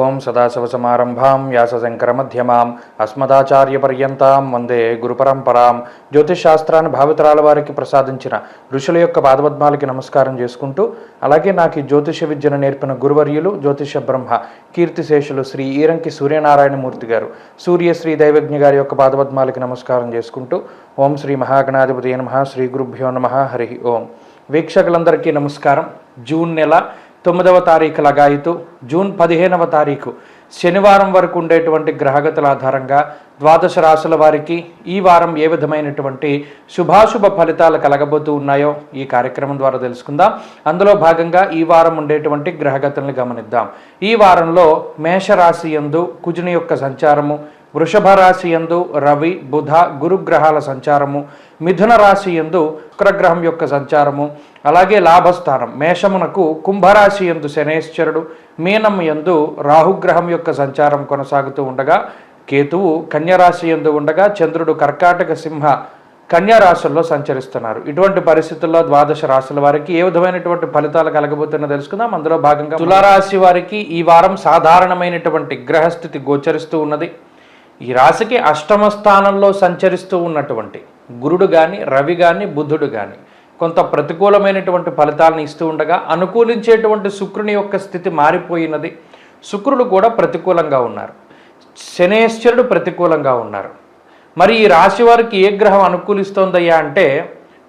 ఓం సదాశివసమారంభాం వ్యాసశంకరమధ్యమాం అస్మదాచార్యపర్యంతాం వందే గురుపరంపరాం. జ్యోతిషాస్త్రాన్ని భావితరాల వారికి ప్రసాదించిన ఋషుల యొక్క పాదపద్మాలకి నమస్కారం చేసుకుంటూ, అలాగే నాకు ఈ జ్యోతిష విద్యను నేర్పిన గురువర్యులు జ్యోతిష బ్రహ్మ కీర్తిశేషులు శ్రీ ఈరంకి సూర్యనారాయణమూర్తి గారు, సూర్యశ్రీ దైవజ్ఞ గారి యొక్క పాదపద్మాలకి నమస్కారం చేసుకుంటూ, ఓం శ్రీ మహాగణాధిపతి నమః, శ్రీ గురుభ్యో నమః, హరి ఓం. వీక్షకులందరికీ నమస్కారం. జూన్ నెల 9వ తారీఖు లగాయితూ జూన్ 15వ తారీఖు శనివారం వరకు ఉండేటువంటి గ్రహగతుల ఆధారంగా ద్వాదశ రాశుల వారికి ఈ వారం ఏ విధమైనటువంటి శుభాశుభ ఫలితాలు కలగబోతూ ఉన్నాయో ఈ కార్యక్రమం ద్వారా తెలుసుకుందాం. అందులో భాగంగా ఈ వారం ఉండేటువంటి గ్రహగతుల్ని గమనిద్దాం. ఈ వారంలో మేషరాశి యందు కుజుని యొక్క సంచారము, వృషభ రాశి యందు రవి బుధ గురుగ్రహాల సంచారము, మిథున రాశి యందు శుక్రగ్రహం యొక్క సంచారము, అలాగే లాభస్థానం మేషమునకు కుంభరాశి యందు శనేశ్వరుడు, మీనం యందు రాహుగ్రహం యొక్క సంచారం కొనసాగుతూ ఉండగా, కేతువు కన్యరాశి యందు ఉండగా, చంద్రుడు కర్కాటక సింహ కన్యారాశుల్లో సంచరిస్తున్నారు. ఇటువంటి పరిస్థితుల్లో ద్వాదశ రాశుల వారికి ఏ విధమైనటువంటి ఫలితాలు కలగబోతున్నా తెలుసుకుందాం. అందులో భాగంగా తులారాశి వారికి ఈ వారం సాధారణమైనటువంటి గ్రహస్థితి గోచరిస్తూ ఉన్నది. ఈ రాశికి అష్టమ స్థానంలో సంచరిస్తూ ఉన్నటువంటి గురుడు కానీ రవి కానీ బుధుడు కానీ కొంత ప్రతికూలమైనటువంటి ఫలితాలను ఇస్తూ ఉండగా, అనుకూలించేటువంటి శుక్రుని యొక్క స్థితి మారిపోయినది. శుక్రుడు కూడా ప్రతికూలంగా ఉన్నారు, శనేశ్వరుడు ప్రతికూలంగా ఉన్నారు. మరి ఈ రాశి వారికి ఏ గ్రహం అనుకూలిస్తోందయ్యా అంటే,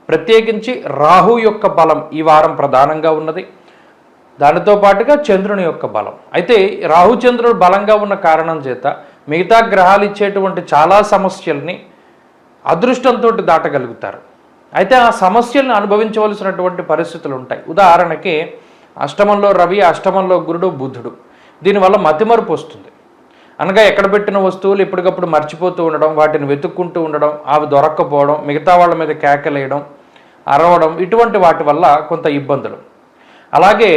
ప్రత్యేకించి రాహు యొక్క బలం ఈ వారం ప్రధానంగా ఉన్నది. దానితో పాటుగా చంద్రుని యొక్క బలం. అయితే రాహుచంద్రుడు బలంగా ఉన్న కారణం చేత మిగతా గ్రహాలు ఇచ్చేటువంటి చాలా సమస్యల్ని అదృష్టంతో దాటగలుగుతారు. అయితే ఆ సమస్యలను అనుభవించవలసినటువంటి పరిస్థితులు ఉంటాయి. ఉదాహరణకి అష్టమంలో రవి, అష్టమంలో గురుడు బుధుడు. దీనివల్ల మతిమరుపు వస్తుంది. అనగా ఎక్కడ పెట్టిన వస్తువులు ఎప్పటికప్పుడు మర్చిపోతూ ఉండడం, వాటిని వెతుక్కుంటూ ఉండడం, అవి దొరక్కపోవడం, మిగతా వాళ్ళ మీద కేకలేయడం, అరవడం, ఇటువంటి వాటి వల్ల కొంత ఇబ్బందులు. అలాగే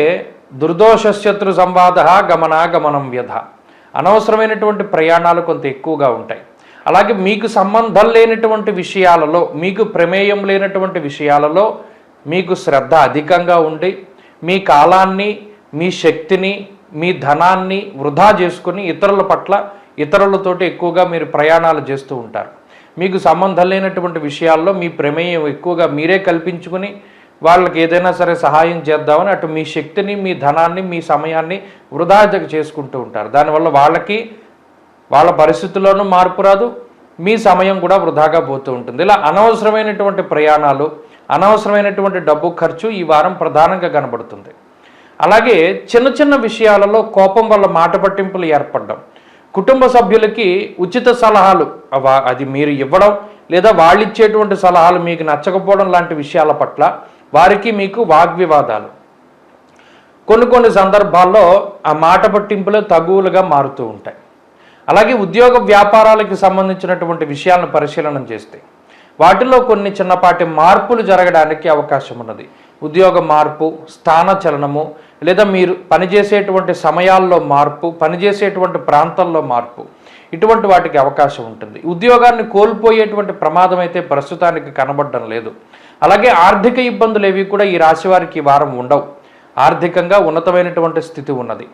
దుర్దోషశత్రు సంవాద గమనాగమనం వ్యధ, అనవసరమైనటువంటి ప్రయాణాలు కొంత ఎక్కువగా ఉంటాయి. అలాగే మీకు సంబంధం లేనటువంటి విషయాలలో, మీకు ప్రమేయం లేనటువంటి విషయాలలో మీకు శ్రద్ధ అధికంగా ఉండి మీ కాలాన్ని, మీ శక్తిని, మీ ధనాన్ని వృధా చేసుకుని ఇతరుల పట్ల, ఇతరులతోటి ఎక్కువగా మీరు ప్రయాణాలు చేస్తూ ఉంటారు. మీకు సంబంధం లేనటువంటి విషయాల్లో మీ ప్రమేయం ఎక్కువగా మీరే కల్పించుకుని వాళ్ళకి ఏదైనా సరే సహాయం చేద్దామని అటు మీ శక్తిని, మీ ధనాన్ని, మీ సమయాన్ని వృధా చేసుకుంటూ ఉంటారు. దానివల్ల వాళ్ళకి వాళ్ళ పరిస్థితుల్లోనూ మార్పు రాదు, మీ సమయం కూడా వృధాగా పోతూ ఉంటుంది. ఇలా అనవసరమైనటువంటి ప్రయాణాలు, అనవసరమైనటువంటి డబ్బు ఖర్చు ఈ వారం ప్రధానంగా కనబడుతుంది. అలాగే చిన్న చిన్న విషయాలలో కోపం వల్ల మాట పట్టింపులు ఏర్పడడం, కుటుంబ సభ్యులకి ఉచిత సలహాలు అది మీరు ఇవ్వడం లేదా వాళ్ళు ఇచ్చేటువంటి సలహాలు మీకు నచ్చకపోవడం లాంటి విషయాల పట్ల వారికి మీకు వాగ్వివాదాలు, కొన్ని సందర్భాల్లో ఆ మాట పట్టింపులు తగువులుగా మారుతూ ఉంటాయి. అలాగే ఉద్యోగ వ్యాపారాలకు సంబంధించినటువంటి విషయాలను పరిశీలన చేస్తే వాటిలో కొన్ని చిన్నపాటి మార్పులు జరగడానికి అవకాశం ఉన్నది. ఉద్యోగ మార్పు, స్థాన చలనము, లేదా మీరు పనిచేసేటువంటి సమయాల్లో మార్పు, పనిచేసేటువంటి ప్రాంతాల్లో మార్పు, ఇటువంటి వాటికి అవకాశం ఉంటుంది. ఉద్యోగాన్ని కోల్పోయేటువంటి ప్రమాదం అయితే ప్రస్తుతానికి కనబడడం లేదు. అలాగే ఆర్థిక ఇబ్బందులు ఏవి కూడా ఈ రాశి వారికి వారం ఉండవు. ఆర్థికంగా ఉన్నతమైనటువంటి స్థితి ఉన్నది.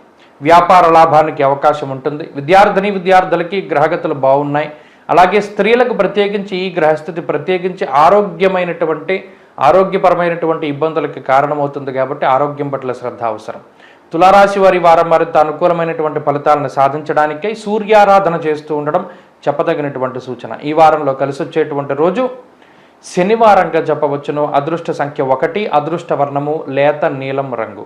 వ్యాపార లాభానికి అవకాశం ఉంటుంది. విద్యార్థులకి గ్రహగతులు బాగున్నాయి. అలాగే స్త్రీలకు ప్రత్యేకించి ఈ గ్రహస్థితి ప్రత్యేకించి ఆరోగ్యపరమైనటువంటి ఇబ్బందులకి కారణమవుతుంది. కాబట్టి ఆరోగ్యం పట్ల శ్రద్ధ అవసరం. తులారాశి వారి వారం మరింత అనుకూలమైనటువంటి ఫలితాలను సాధించడానికై సూర్యారాధన చేస్తూ ఉండడం చెప్పదగినటువంటి సూచన. ఈ వారంలో కలిసి వచ్చేటువంటి రోజు శనివారంగా చెప్పవచ్చును. అదృష్ట సంఖ్య 1, అదృష్ట వర్ణము లేత నీలం రంగు.